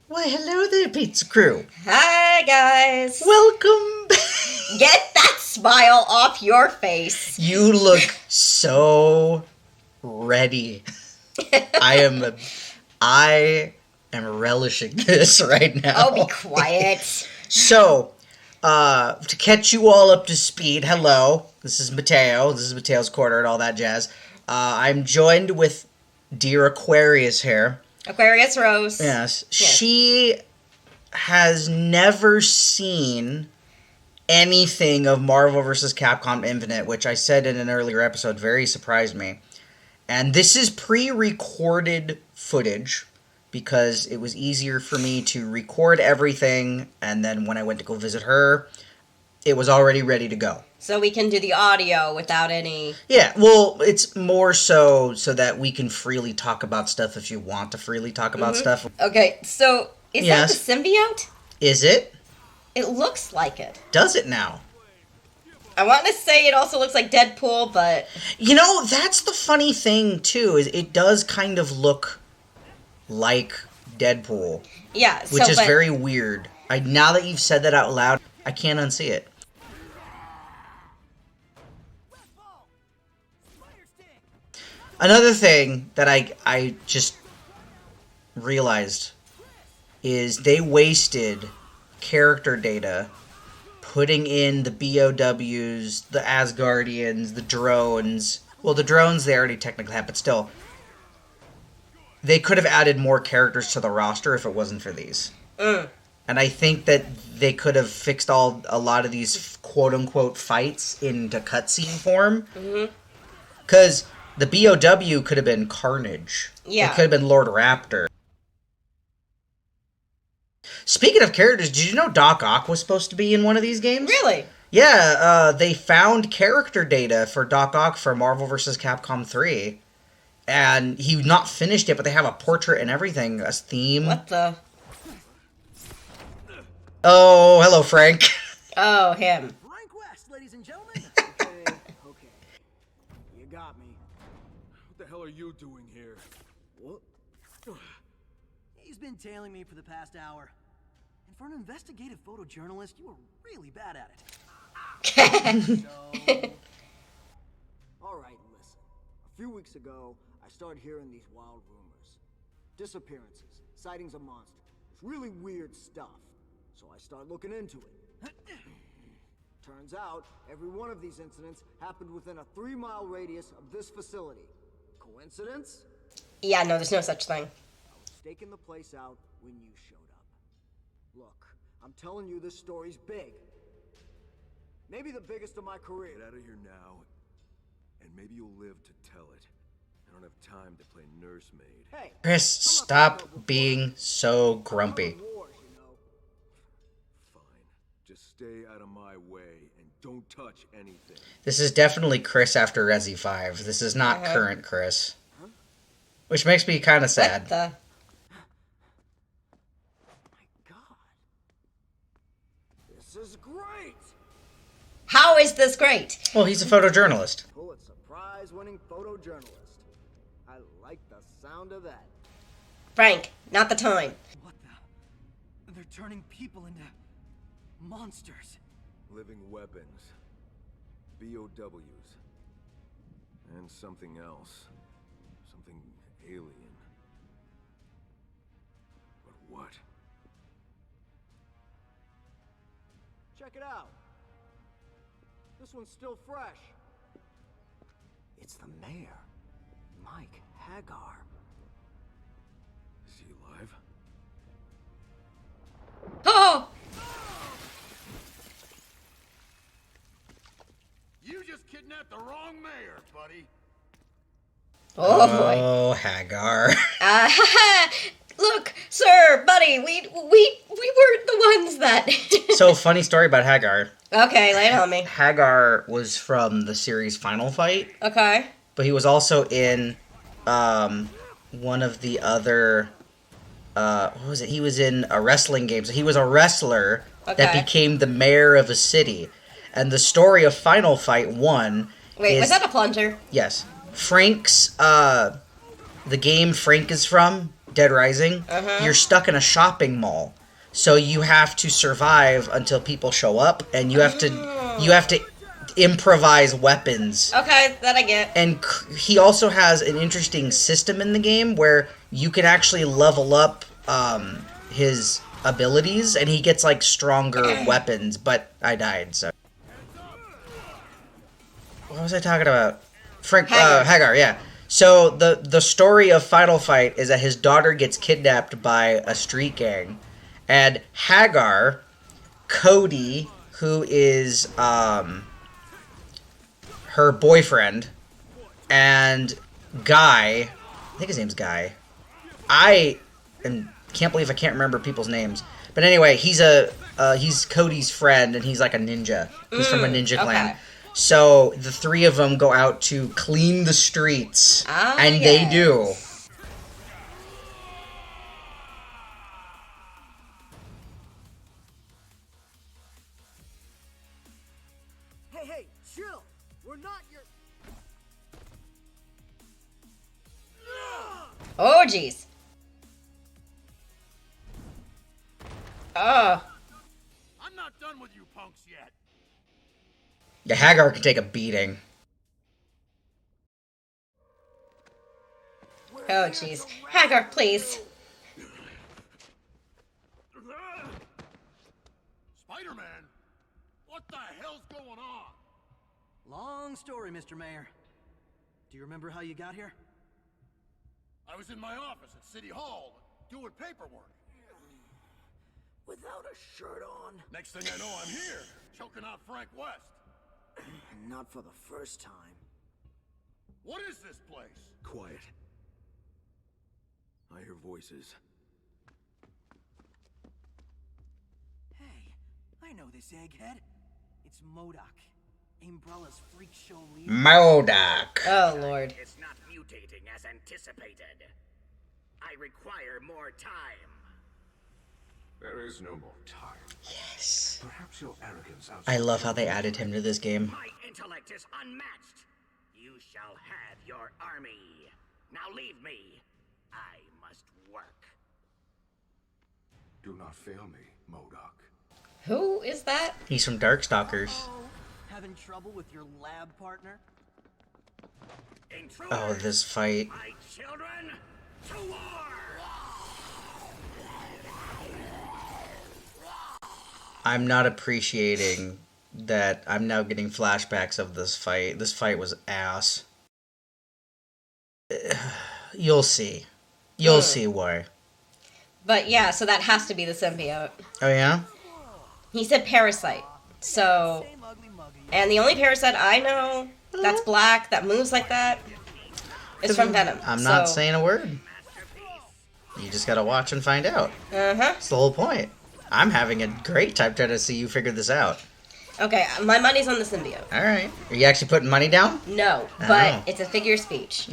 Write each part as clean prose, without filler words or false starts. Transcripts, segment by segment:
Why, hello there, pizza crew. Hi, guys. Welcome back. Get that smile off your face. You look so ready. I am relishing this right now. Oh, be quiet. So, to catch you all up to speed, hello. This is Mattao. This is Matteo's Corner and all that jazz. I'm joined with dear Aquarius here. Aquarius Rose. Yes. She has never seen anything of Marvel vs. Capcom Infinite, which I said in an earlier episode very surprised me. And this is pre-recorded footage because it was easier for me to record everything, and then when I went to go visit her, it was already ready to go. So we can do the audio without any... Yeah, well, it's more so that we can freely talk about stuff if you want to freely talk about stuff. Okay, so is that the symbiote? Is it? It looks like it. Does it now? I want to say it also looks like Deadpool, but... You know, that's the funny thing, too, is it does kind of look like Deadpool. Yeah, which is very weird. Now that you've said that out loud, I can't unsee it. Another thing that I just realized is they wasted character data putting in the BOWs, the Asgardians, the drones. Well, the drones they already technically have, but still. They could have added more characters to the roster if it wasn't for these. And I think that they could have fixed a lot of these quote-unquote fights into cutscene form. Because the BOW could have been Carnage. Yeah. It could have been Lord Raptor. Speaking of characters, did you know Doc Ock was supposed to be in one of these games? Really? Yeah, they found character data for Doc Ock for Marvel vs. Capcom 3. And he not finished it, but they have a portrait and everything, a theme. What the... Oh, hello, Frank. Oh, him. Frank West, ladies and gentlemen. Okay. You got me. What the hell are you doing here? What? He's been tailing me for the past hour. And for an investigative photojournalist, you were really bad at it. All right, listen. A few weeks ago, I started hearing these wild rumors. Disappearances, sightings of monsters. It's really weird stuff. So I started looking into it. Turns out, every one of these incidents happened within a 3-mile radius of this facility. Coincidence? Yeah, no, there's no such thing. I was staking the place out when you showed up. Look, I'm telling you this story's big. Maybe the biggest of my career. Get out of here now, and maybe you'll live to tell it. I don't have time to play nursemaid. Hey, Chris, stop being so grumpy. Fine. Just stay out of my way and don't touch anything. This is definitely Chris after Resi 5. This is not current Chris. Which makes me kind of sad. What the... My God. This is great! How is this great? Well, he's a photojournalist. Pulitzer Prize-winning photojournalist. I like the sound of that. Frank, not the time. What the? They're turning people into monsters. Living weapons. BOWs. And something else. Something alien. But what? Check it out. This one's still fresh. It's the mayor, Mike Hagar. Is he alive? Oh! You just kidnapped the wrong mayor, buddy. Oh, boy. Oh, Hagar. Look, sir, buddy, we weren't the ones that... So, funny story about Hagar. Okay, lay it on me. Hagar was from the series Final Fight, Okay. but he was also in one of the other... what was it? He was in a wrestling game. So he was a wrestler that became the mayor of a city. And the story of Final Fight 1 Wait, is... was that a plunger? Yes. Frank's, the game Frank is from, Dead Rising, you're stuck in a shopping mall. So you have to survive until people show up, and you have to improvise weapons. Okay, that I get. And he also has an interesting system in the game where you can actually level up his abilities, and he gets like stronger weapons. But I died, so. What was I talking about? Hagar, yeah. So the story of Final Fight is that his daughter gets kidnapped by a street gang, and Hagar, Cody, who is her boyfriend, and Guy, I think his name's Guy. Can't believe I can't remember people's names. But anyway, he's Cody's friend, and he's like a ninja. He's from a ninja clan. Okay. So the three of them go out to clean the streets, and they do. Hey, chill. We're not your... Oh, jeez. Oh. I'm not done with you punks yet. Yeah, Hagar can take a beating. Oh, jeez. Hagar, please. Spider-Man? What the hell's going on? Long story, Mr. Mayor. Do you remember how you got here? I was in my office at City Hall doing paperwork. Without a shirt on? Next thing I know, I'm here, choking out Frank West. Not for the first time. What is this place? Quiet. I hear voices. Hey, I know this egghead. It's MODOK, Umbrella's freak show leader. MODOK. Oh, Lord. It's not mutating as anticipated. I require more time. There is no more time. Yes. Perhaps your arrogance I love how they added him to this game. My intellect is unmatched. You shall have your army. Now leave me. I must work. Do not fail me, MODOK. Who is that? He's from Darkstalkers. Having trouble with your lab partner? Intruders, Oh, this fight. my children, to war! I'm not appreciating that I'm now getting flashbacks of this fight. This fight was ass. You'll see. You'll see why. But yeah, so that has to be the symbiote. Oh, yeah? He said parasite. So, Same ugly muggy. and the only parasite I know that's black, that moves like that, is from Venom. I'm not saying a word. You just gotta watch and find out. Uh-huh. That's the whole point. I'm having a great time trying to see you figure this out. Okay, my money's on the symbiote. Alright. Are you actually putting money down? No, but Oh. it's a figure of speech.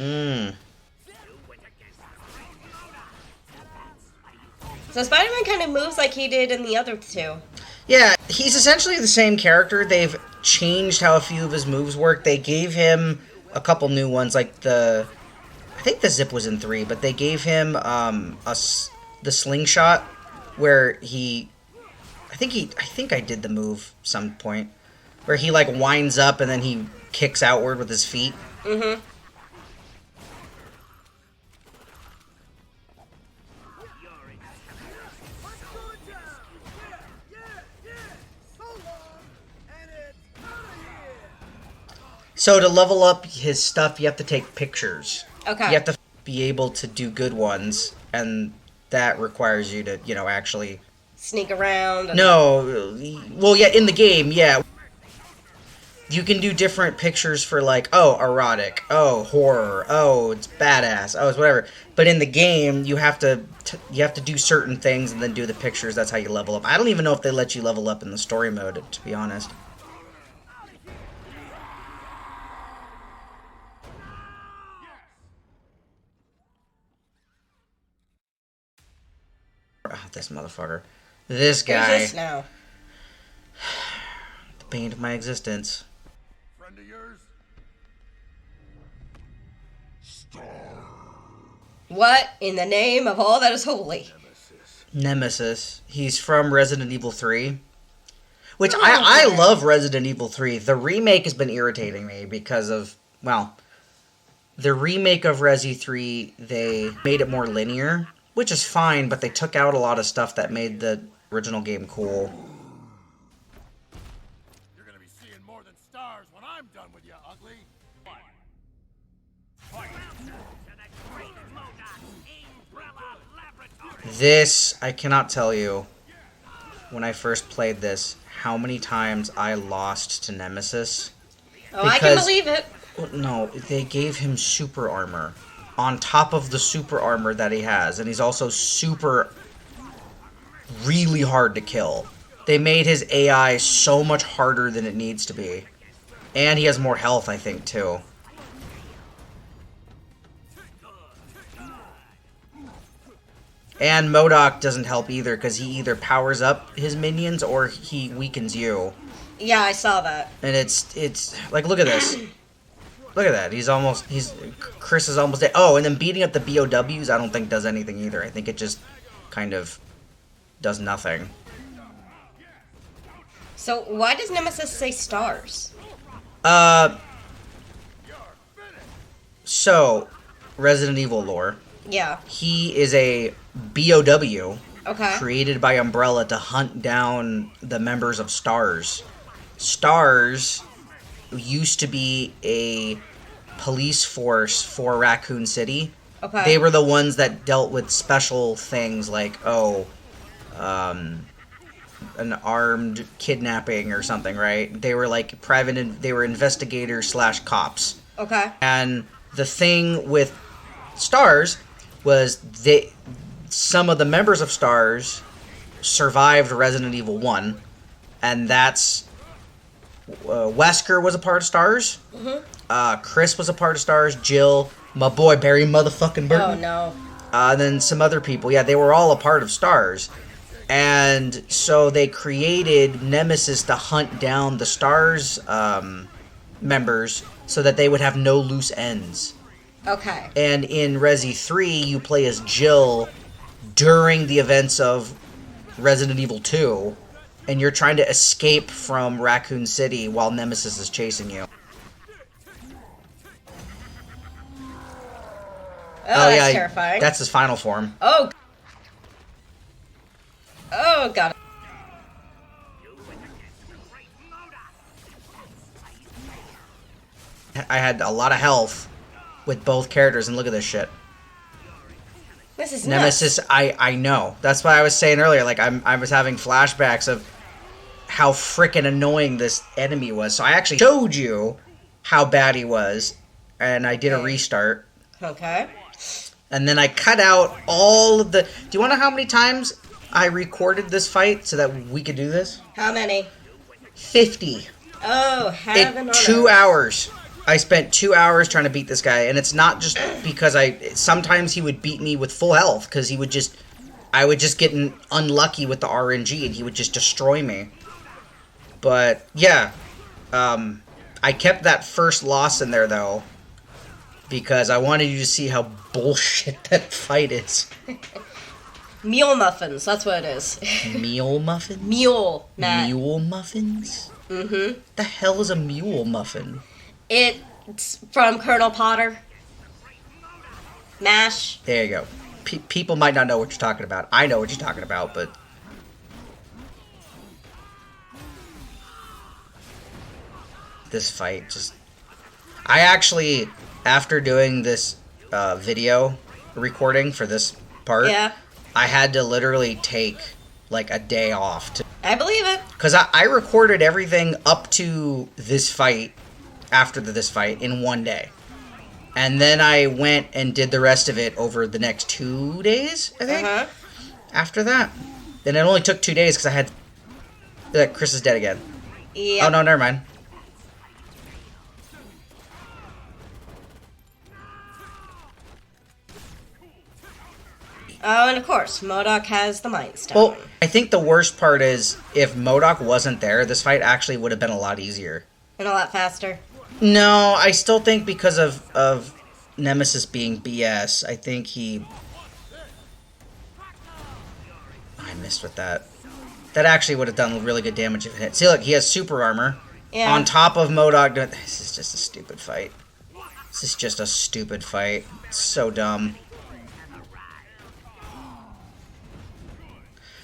So Spider-Man kind of moves like he did in the other two. Yeah, he's essentially the same character. They've changed how a few of his moves work. They gave him a couple new ones, like I think the zip was in 3, but they gave him the slingshot, where I think I did the move some point, where he like winds up and then he kicks outward with his feet. Mm-hmm. So to level up his stuff, you have to take pictures. Okay. You have to be able to do good ones, and that requires you to, actually... Sneak around. And... No, well, yeah, in the game, yeah. You can do different pictures for, like, oh, erotic, oh, horror, oh, it's badass, oh, it's whatever. But in the game, you have to do certain things and then do the pictures. That's how you level up. I don't even know if they let you level up in the story mode, to be honest. Oh, this motherfucker. This guy. Who's this now? The bane of my existence. Friend of yours? What in the name of all that is holy? Nemesis. He's from Resident Evil 3. Which I love Resident Evil 3. The remake has been irritating me because of, well, the remake of Resi 3, they made it more linear, which is fine, but they took out a lot of stuff that made the original game cool. You're gonna be seeing more than stars when I'm done with you, ugly. This, I cannot tell you, when I first played this, how many times I lost to Nemesis. Oh, I can believe it. No, they gave him super armor on top of the super armor that he has, and he's also really hard to kill. They made his AI so much harder than it needs to be. And he has more health, I think, too. And MODOK doesn't help either, because he either powers up his minions or he weakens you. Yeah, I saw that. And it's like, look at this. Look at that. Chris is almost dead. Oh, and then beating up the BOWs I don't think does anything either. I think it just kind of does nothing. So why does Nemesis say stars? So, Resident Evil lore. Yeah. He is a BOW Okay. created by Umbrella to hunt down the members of STARS. STARS used to be a police force for Raccoon City. Okay. They were the ones that dealt with special things like, an armed kidnapping or something, right? They were like they were investigators / cops. Okay. And the thing with STARS was some of the members of STARS survived Resident Evil 1, and that's Wesker was a part of STARS. Mm-hmm. Chris was a part of STARS. Jill, my boy Barry motherfucking Burton. Oh no. And then some other people. Yeah, they were all a part of STARS. And so they created Nemesis to hunt down the STARS members so that they would have no loose ends. Okay. And in Resi 3, you play as Jill during the events of Resident Evil 2, and you're trying to escape from Raccoon City while Nemesis is chasing you. Oh, that's terrifying. That's his final form. Oh. Oh, God. I had a lot of health with both characters, and look at this shit. This is Nemesis, nuts. I know. That's why I was saying earlier, like, I was having flashbacks of how freaking annoying this enemy was. So I actually showed you how bad he was, and I did a restart. Okay. And then I cut out all of the... Do you want to know how many times I recorded this fight so that we could do this? How many? 50. Oh, heaven on 2 earth. hours. I spent 2 hours trying to beat this guy, and it's not just because sometimes he would beat me with full health, because I would just get unlucky with the RNG, and he would just destroy me. But, yeah, I kept that first loss in there, though, because I wanted you to see how bullshit that fight is. Mule muffins, that's what it is. Meal muffins? Mule, Matt. Mule muffins? Mm-hmm. The hell is a mule muffin? It's from Colonel Potter. MASH. There you go. People might not know what you're talking about. I know what you're talking about, but... This fight just... I actually, after doing this video recording for this part, Yeah. I had to literally take, like, a day off. I believe it. Because I recorded everything up to this fight, after this fight, in one day. And then I went and did the rest of it over the next 2 days, I think. Uh-huh. After that. And it only took 2 days because I had... Chris is dead again. Yeah. Oh, no, never mind. Oh, and of course, MODOK has the Mind Stone. Well, I think the worst part is, if MODOK wasn't there, this fight actually would have been a lot easier. And a lot faster. No, I still think because of Nemesis being BS. I think he... I missed with that. That actually would have done really good damage if it hit. See, look, he has super armor. Yeah. On top of MODOK. This is just a stupid fight. This is just a stupid fight. It's so dumb.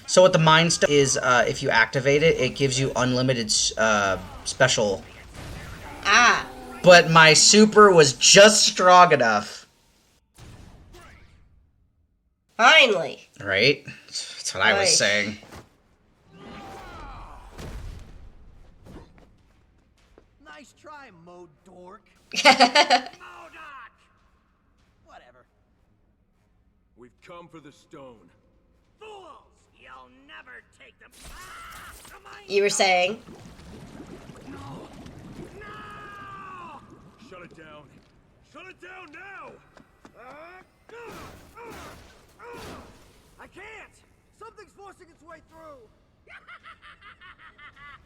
So what the Mind Stone is, if you activate it, it gives you unlimited special. Ah. But my super was just strong enough. Finally. Right? That's what I was Nice. saying. Nice try, Mo Dork. MODOK! Whatever. We've come for the stone. Fools! You'll never take them. Ah! Come on! You were saying? No! Shut it down. Shut it down now! I can't! Something's forcing its way through!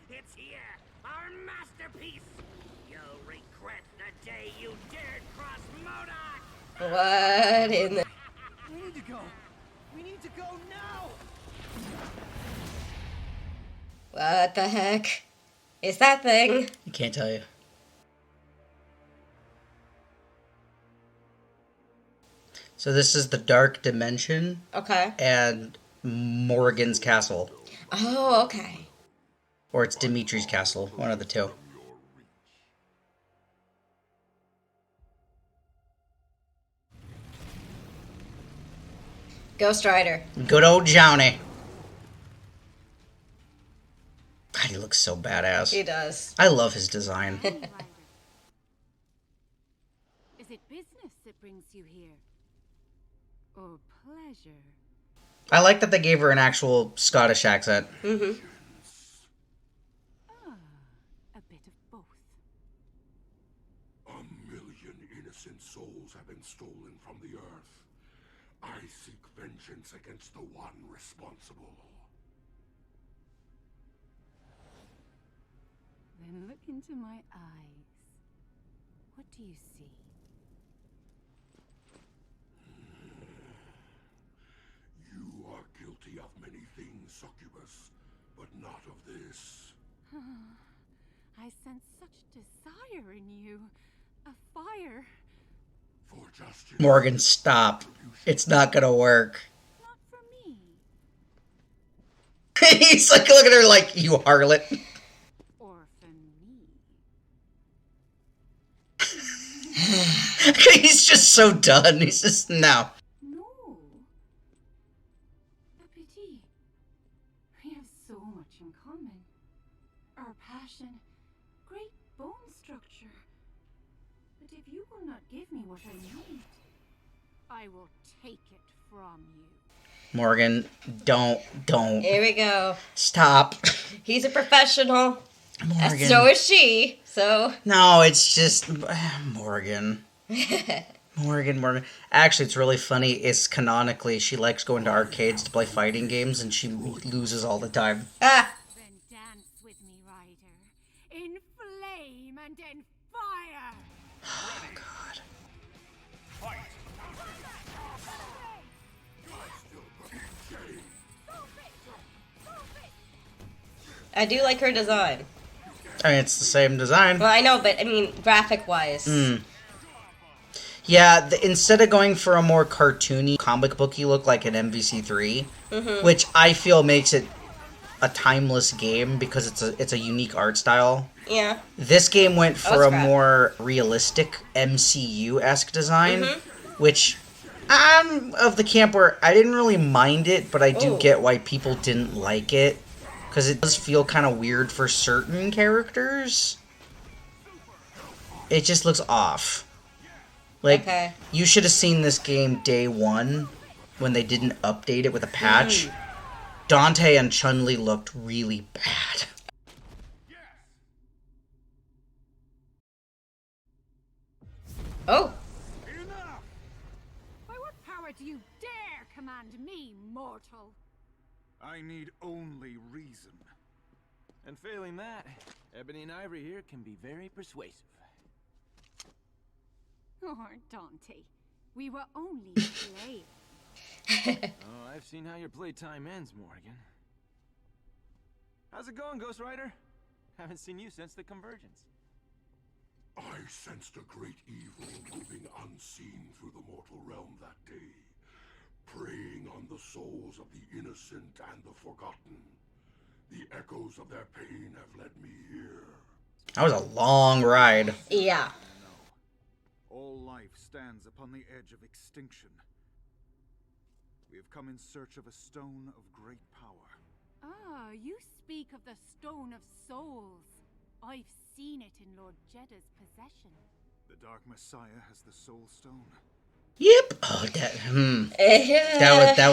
It's here! Our masterpiece! You'll regret the day you dared cross MODOK! What in the... We need to go. We need to go now. What the heck is that thing? I can't tell you. So this is the Dark Dimension Okay. and Morgan's Castle. Oh, okay. Or it's Dimitri's Castle. One of the two. Ghost Rider. Good old Johnny. God, he looks so badass. He does. I love his design. Is it business that brings you here? Or pleasure? I like that they gave her an actual Scottish accent. Mm-hmm. Ah, a bit of both. A million innocent souls have been stolen from the earth. I seek vengeance against the one responsible. Then look into my eyes. What do you see? You are guilty of many things, Succubus, but not of this. I sense such desire in you. A fire. For justice. Morgan, stop. It's not gonna work. Not for me. He's like, look at her like, you harlot. Or for me. He's just so done. He's just, no. No. A pity. We have so much in common. Our passion, great bone structure. But if you will not give me what I need, I will take it from you. Morgan, don't. Here we go. Stop. He's a professional. Morgan. So is she. So. No, it's just Morgan. Morgan. Actually, it's really funny. It's canonically, she likes going to arcades to play fighting games, and she loses all the time. Ah. Then dance with me, Ryder. In flame and in fire. Oh, God. I do like her design. I mean, it's the same design. Well, I know, but I mean, graphic-wise. Yeah, instead of going for a more cartoony, comic booky look like an MVC3, which I feel makes it a timeless game because it's a unique art style. Yeah. This game went for a crap. more realistic MCU-esque design, which I'm of the camp where I didn't really mind it, but I do Ooh. get why people didn't like it, because it does feel kind of weird for certain characters. It just looks off. Like, Okay. you should have seen this game day one when they didn't update it with a patch. Dante and Chun-Li looked really bad. Oh. By what power do you dare command me, mortal? I need only reason. And failing that, Ebony and Ivory here can be very persuasive. Oh, Dante, we were only playing. Oh, I've seen how your playtime ends, Morgan. How's it going, Ghost Rider? Haven't seen you since the Convergence. I sensed a great evil moving unseen through the mortal realm that day, preying on the souls of the innocent and the forgotten. The echoes of their pain have led me here. That was a long ride. Yeah. All life stands upon the edge of extinction. We have come in search of a stone of great power. Ah, you speak of the Stone of Souls. I've seen it in Lord Jeddah's possession. The Dark Messiah has the Soul Stone. Yep. Oh, that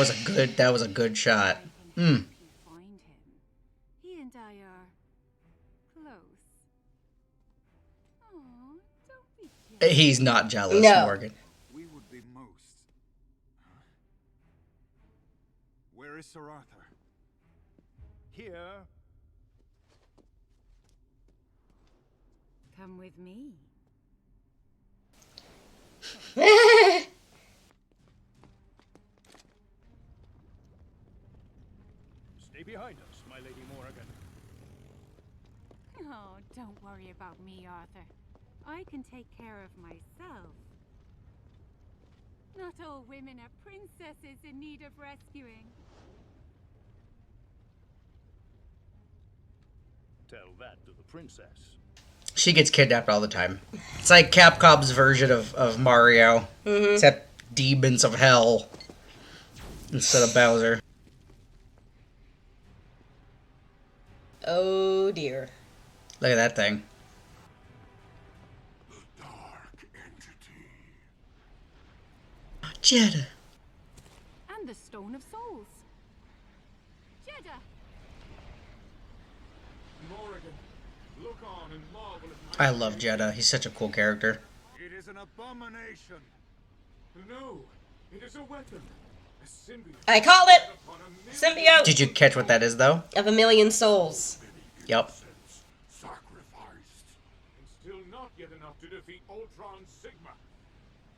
was a good shot. If you find him, he and I are close. Aw, don't be jealous. He's not jealous, No. Morgan. We would be most. Huh? Where is Sir Arthur? Here. Come with me. Stay behind us, my Lady Morrigan. Oh, don't worry about me, Arthur. I can take care of myself. Not all women are princesses in need of rescuing. Tell that to the princess. She gets kidnapped all the time. It's like Capcom's version of Mario, except demons of hell instead of Bowser. Oh dear. Look at that thing. The dark entity. Jeddah. And the Stone of Souls. Jeddah! Morrigan, look on and marvel at my... I love Jeddah. He's such a cool character. It is an abomination. No, it is a weapon. A symbiote. I call it Upon a million symbiote Did you catch what that is, though? of a million souls. Yep. Sacrificed. And still not yet enough to defeat Ultron Sigma.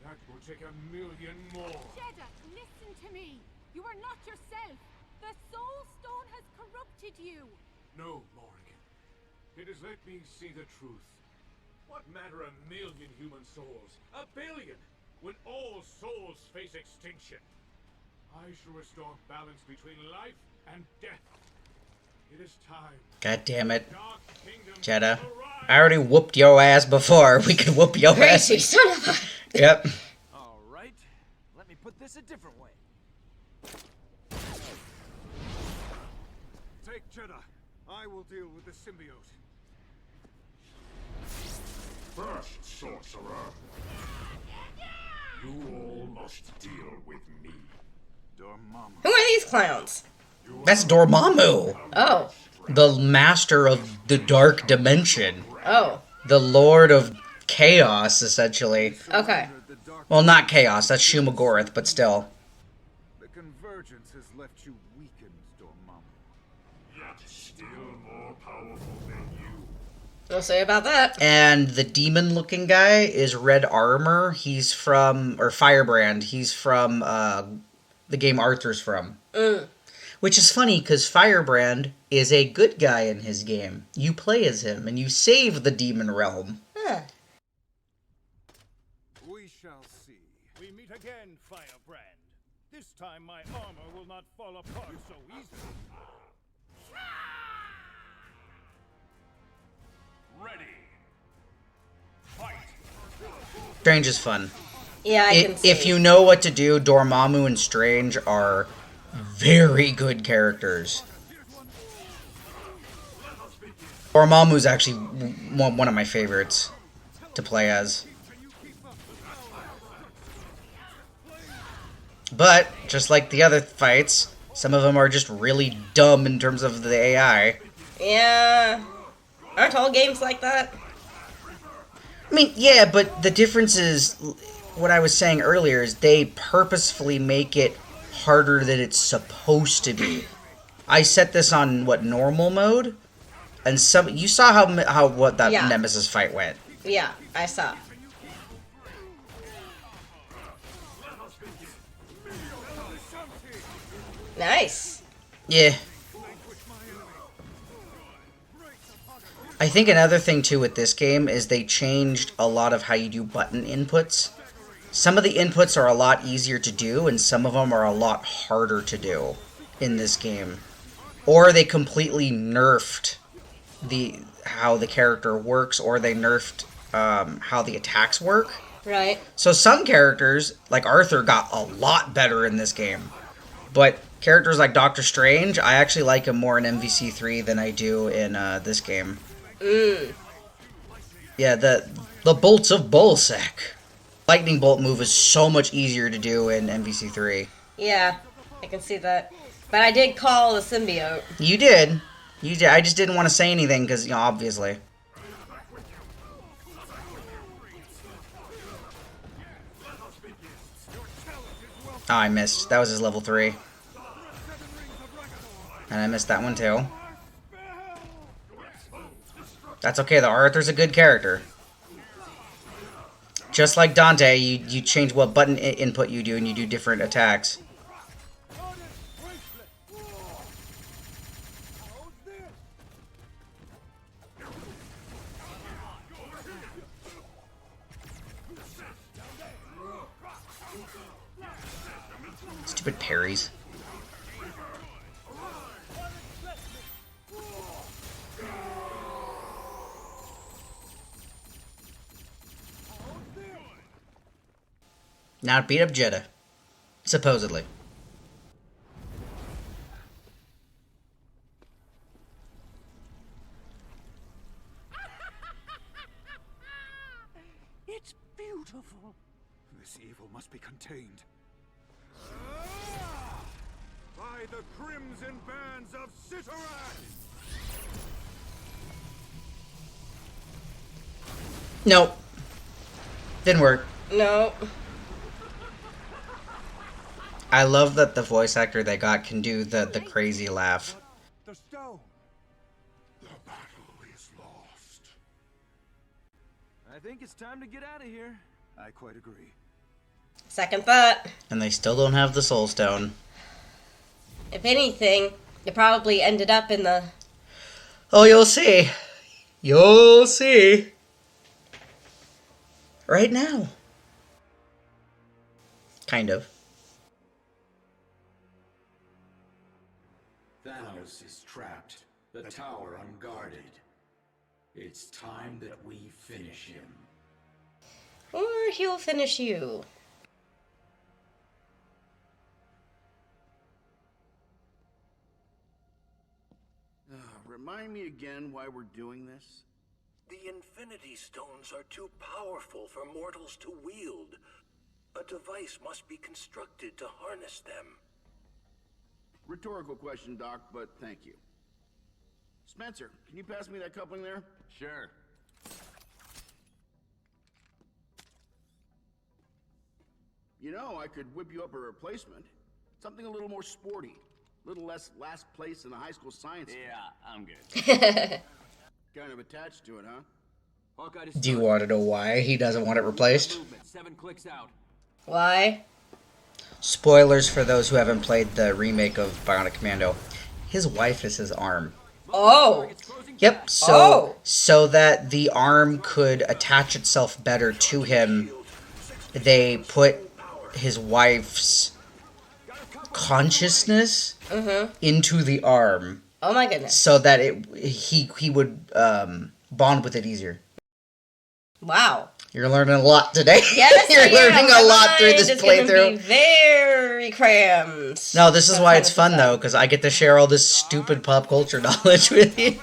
That will take a million more. Jeddah, listen to me. You are not yourself. The Soul Stone has corrupted you. No, Morrigan. It has let me see the truth. What matter a million human souls? A billion! When all souls face extinction. I shall restore balance between life and death. It is time. God damn it. Dark Kingdom Jeddah. arise. I already whooped your ass before. We could whoop your ass. Crazy son of a... Yep. All right, let me put this a different way. Take Jeddah. I will deal with the symbiote. First, sorcerer. You all must deal with me. Dormammu. Who are these clowns? That's Dormammu, Oh. the master of the dark dimension. Oh. The lord of chaos, essentially. Okay. The dark... Well, not chaos. That's Shumagorath, but still. The convergence has left you weakened, Dormammu. Yet still more powerful than you. We'll say about that. And the demon-looking guy is Red Armor. He's from... Or Firebrand. He's from the game Arthur's from. Which is funny, because Firebrand is a good guy in his game. You play as him, and you save the demon realm. Huh. We shall see. We meet again, Firebrand. This time my armor will not fall apart so easily. Ready. Fight. Strange is fun. Yeah, I can see. If you know what to do, Dormammu and Strange are very good characters. Dormammu's actually one of my favorites to play as. But, just like the other fights, some of them are just really dumb in terms of the AI. Yeah. Aren't all games like that? I mean, yeah, but the difference is, what I was saying earlier, is they purposefully make it harder than it's supposed to be. I set this on, normal mode? And you saw how what that Yeah. Nemesis fight went. Yeah, I saw. Nice. Yeah. I think another thing too with this game is they changed a lot of how you do button inputs. Some of the inputs are a lot easier to do, and some of them are a lot harder to do in this game. Or they completely nerfed how the character works, or they nerfed how the attacks work. Right. So some characters, like Arthur, got a lot better in this game. But characters like Doctor Strange, I actually like him more in MVC3 than I do in this game. Yeah, the bolts of Bolsec. Lightning bolt move is so much easier to do in MVC3. Yeah, I can see that. But I did call the symbiote. You did. You did. I just didn't want to say anything because, obviously. Oh, I missed. That was his level 3. And I missed that one too. That's okay though, Arthur's a good character. Just like Dante, you change what button input you do and you do different attacks. Stupid parries. Now beat up Jeddah. Supposedly. It's beautiful. This evil must be contained. By the crimson bands of Citterak! Nope. Didn't work. No. I love that the voice actor they got can do the crazy laugh. The stone. The battle is lost. I think it's time to get out of here. I quite agree. Second thought. And they still don't have the Soul Stone. If anything, it probably ended up in the... Oh, you'll see. You'll see. Right now. Kind of. Thanos is trapped, the tower unguarded. It's time that we finish him. Or he'll finish you. Remind me again why we're doing this? The Infinity Stones are too powerful for mortals to wield. A device must be constructed to harness them. Rhetorical question, Doc, but thank you. Spencer, can you pass me that coupling there? Sure. You know, I could whip you up a replacement. Something a little more sporty. A little less last place in the high school science. Yeah, I'm good. Kind of attached to it, huh? Do you want to know why he doesn't want it replaced? 7 clicks out. Why? Spoilers for those who haven't played the remake of Bionic Commando. His wife is his arm. Oh. Yep, so that the arm could attach itself better to him, they put his wife's consciousness into the arm. Oh my goodness. So that he would bond with it easier. Wow. You're learning a lot today. Yes, You're learning a lot through this playthrough. Be very crammed. No, this is why it's fun though, because I get to share all this stupid pop culture knowledge with you.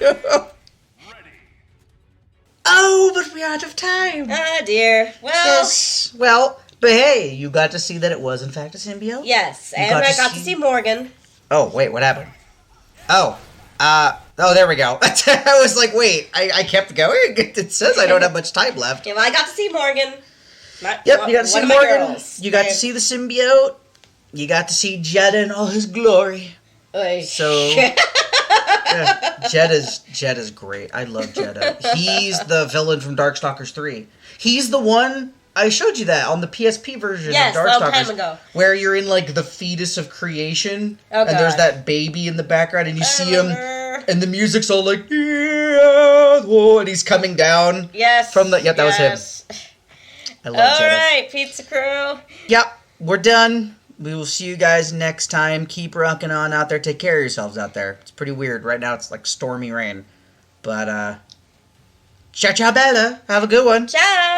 Oh, but we're out of time. Ah, dear. Well. Yes. Well, but hey, you got to see that it was in fact a symbiote. Yes, and I got to see Morgan. Oh wait, what happened? Oh, there we go. I was like, wait, I kept going. It says I don't have much time left. Yeah, well, I got to see Morgan. Yep, you got to see Morgan. You got to see the symbiote. You got to see Jeddah in all his glory. So, yeah, Jeddah's great. I love Jeddah. He's the villain from Darkstalkers 3. He's the one I showed you that on the PSP version Yes, of a long Darkstalkers, time ago. where you're in like the fetus of creation, Oh, and there's God. that baby in the background, and you see him, remember. and the music's all like, yeah, whoa, and he's coming down. Yes. From the that was him. I love Jenna. Alright, Pizza Crew. Yep, we're done. We will see you guys next time. Keep rocking on out there. Take care of yourselves out there. It's pretty weird. Right now it's like stormy rain. But, ciao, ciao, Bella. Have a good one. Ciao.